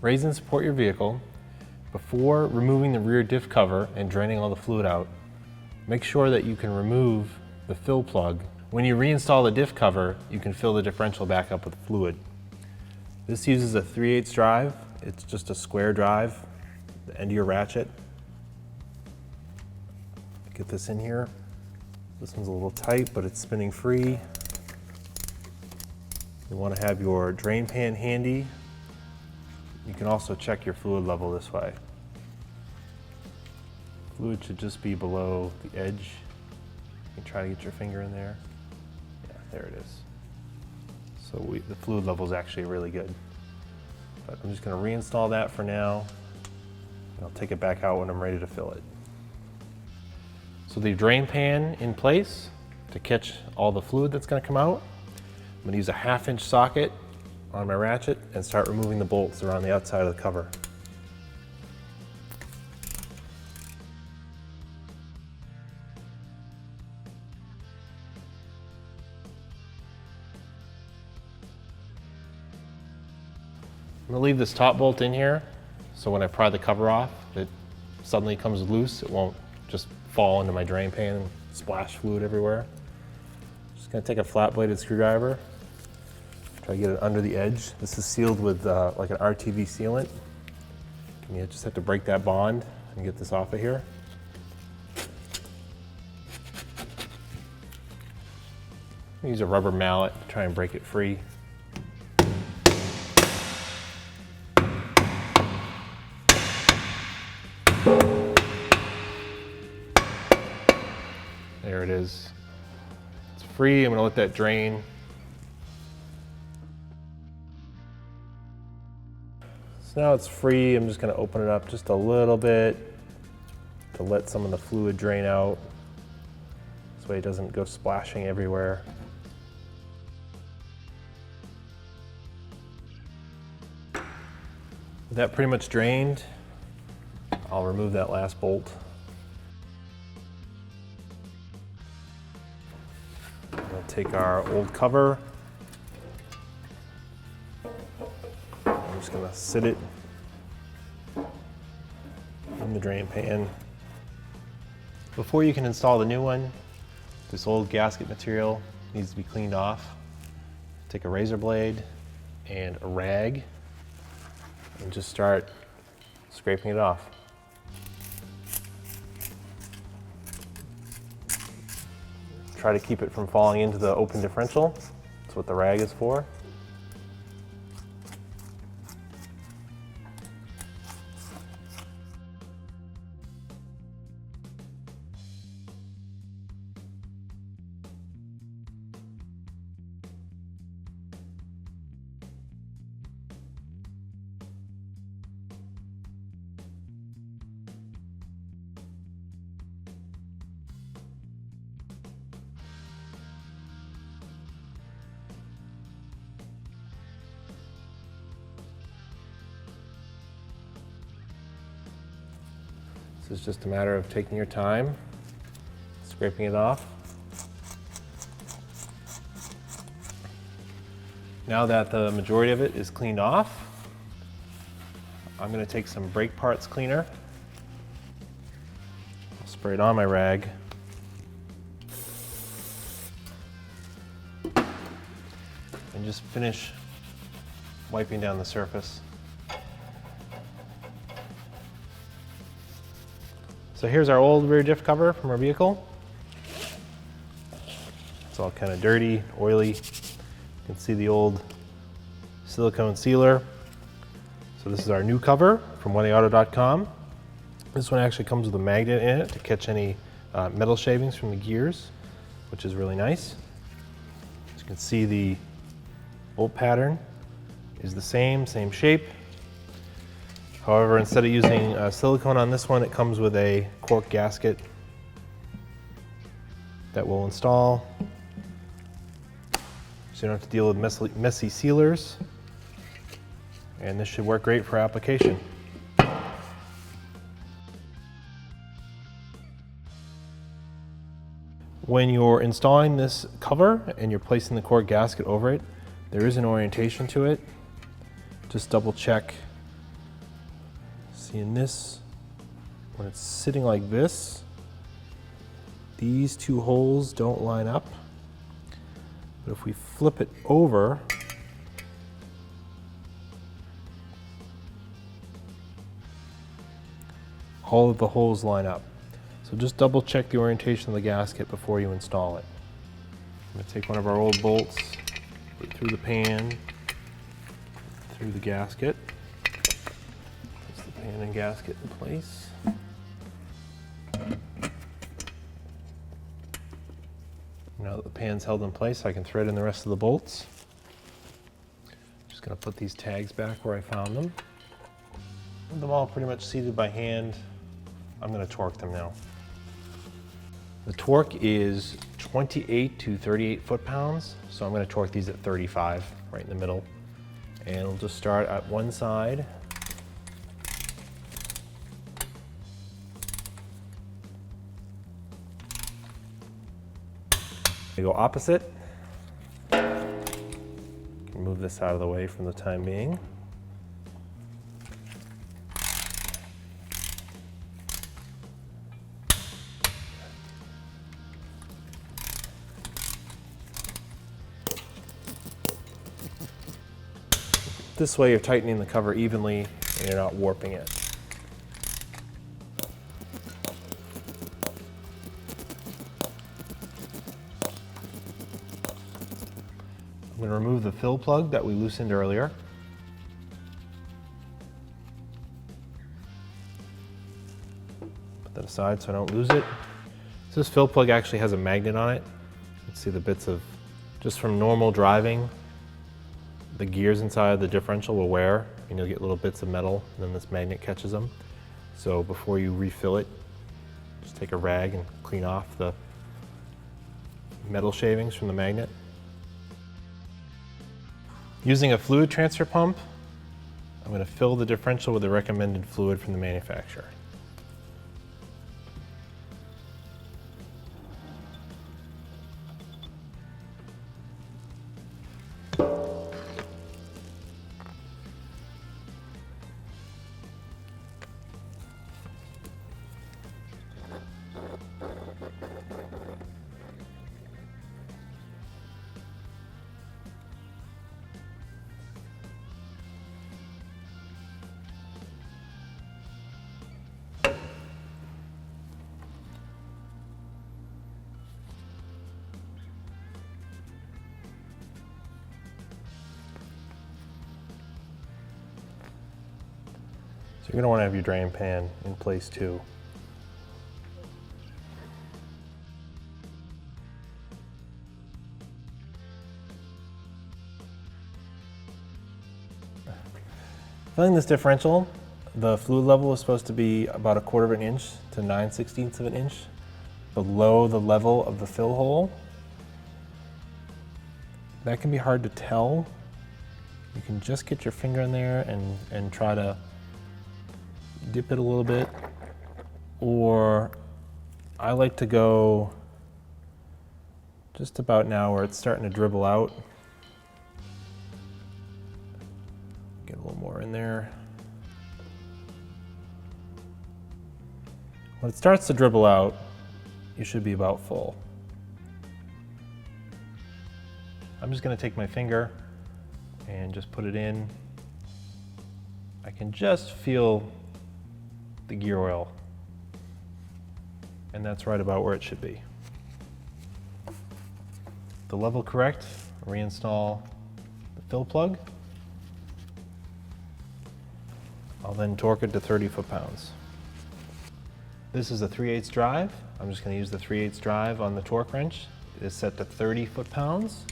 Raise and support your vehicle. Before removing the rear diff cover and draining all the fluid out, make sure that you can remove the fill plug. When you reinstall the diff cover, you can fill the differential back up with fluid. This uses a 3/8 drive. It's just a square drive, the end of your ratchet. Get this in here. This one's a little tight, but it's spinning free. You want to have your drain pan handy. You can also check your fluid level this way. Fluid should just be below the edge. You can try to get your finger in there. Yeah, there it is. So the fluid level is actually really good. But I'm just going to reinstall that for now. And I'll take it back out when I'm ready to fill it. So the drain pan in place to catch all the fluid that's going to come out. I'm going to use a 1/2-inch socket on my ratchet and start removing the bolts around the outside of the cover. I'm going to leave this top bolt in here so when I pry the cover off, it suddenly comes loose. It won't just fall into my drain pan and splash fluid everywhere. Just going to take a flat-bladed screwdriver, try to get it under the edge. This is sealed with like an RTV sealant. You just have to break that bond and get this off of here. Use a rubber mallet to try and break it free. There it is. It's free. I'm going to let that drain. So now it's free. I'm just going to open it up just a little bit to let some of the fluid drain out. This way it doesn't go splashing everywhere. With that pretty much drained, I'll remove that last bolt. We'll take our old cover. I'm just going to sit it in the drain pan. Before you can install the new one, this old gasket material needs to be cleaned off. Take a razor blade and a rag and just start scraping it off. Try to keep it from falling into the open differential. That's what the rag is for. It's just a matter of taking your time, scraping it off. Now that the majority of it is cleaned off, I'm going to take some brake parts cleaner. I'll spray it on my rag. And just finish wiping down the surface. So here's our old rear diff cover from our vehicle. It's all kind of dirty, oily. You can see the old silicone sealer. So this is our new cover from oneauto.com. This one actually comes with a magnet in it to catch any metal shavings from the gears, which is really nice. As you can see, the bolt pattern is the same shape. However, instead of using silicone on this one, it comes with a cork gasket that will install. So you don't have to deal with messy sealers. And this should work great for application. When you're installing this cover and you're placing the cork gasket over it, there is an orientation to it. Just double check See, in this, when it's sitting like this, these two holes don't line up. But if we flip it over, all of the holes line up. So just double check the orientation of the gasket before you install it. I'm going to take one of our old bolts, put it through the pan, through the gasket. Puts the pan and gasket in place. Now that the pan's held in place, I can thread in the rest of the bolts. Just going to put these tags back where I found them. With them all pretty much seated by hand, I'm going to torque them now. The torque is 28 to 38 foot-pounds, so I'm going to torque these at 35, right in the middle. And we'll just start at one side. We go opposite. Move this out of the way for the time being. This way you're tightening the cover evenly and you're not warping it. I'm going to remove the fill plug that we loosened earlier. Put that aside so I don't lose it. So this fill plug actually has a magnet on it. You can see the bits of, just from normal driving, the gears inside of the differential will wear, and you'll get little bits of metal, and then this magnet catches them. So before you refill it, just take a rag and clean off the metal shavings from the magnet. Using a fluid transfer pump, I'm going to fill the differential with the recommended fluid from the manufacturer. So you're going to want to have your drain pan in place too. Filling this differential, the fluid level is supposed to be about 1/4 of an inch to 9/16 of an inch below the level of the fill hole. That can be hard to tell. You can just get your finger in there and try to dip it a little bit, or I like to go just about now where it's starting to dribble out. Get a little more in there. When it starts to dribble out, you should be about full. I'm just going to take my finger and just put it in. I can just feel the gear oil, and that's right about where it should be. The level correct, reinstall the fill plug. I'll then torque it to 30 foot-pounds. This is a 3/8 drive. I'm just going to use the 3/8 drive on the torque wrench. It is set to 30 foot-pounds.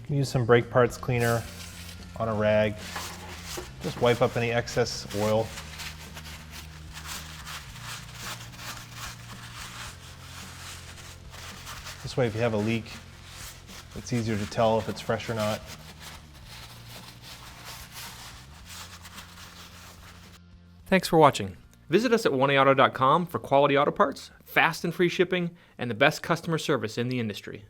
Use some brake parts cleaner on a rag. Just wipe up any excess oil. This way, if you have a leak, it's easier to tell if it's fresh or not. Thanks for watching. Visit us at oneauto.com for quality auto parts, fast and free shipping, and the best customer service in the industry.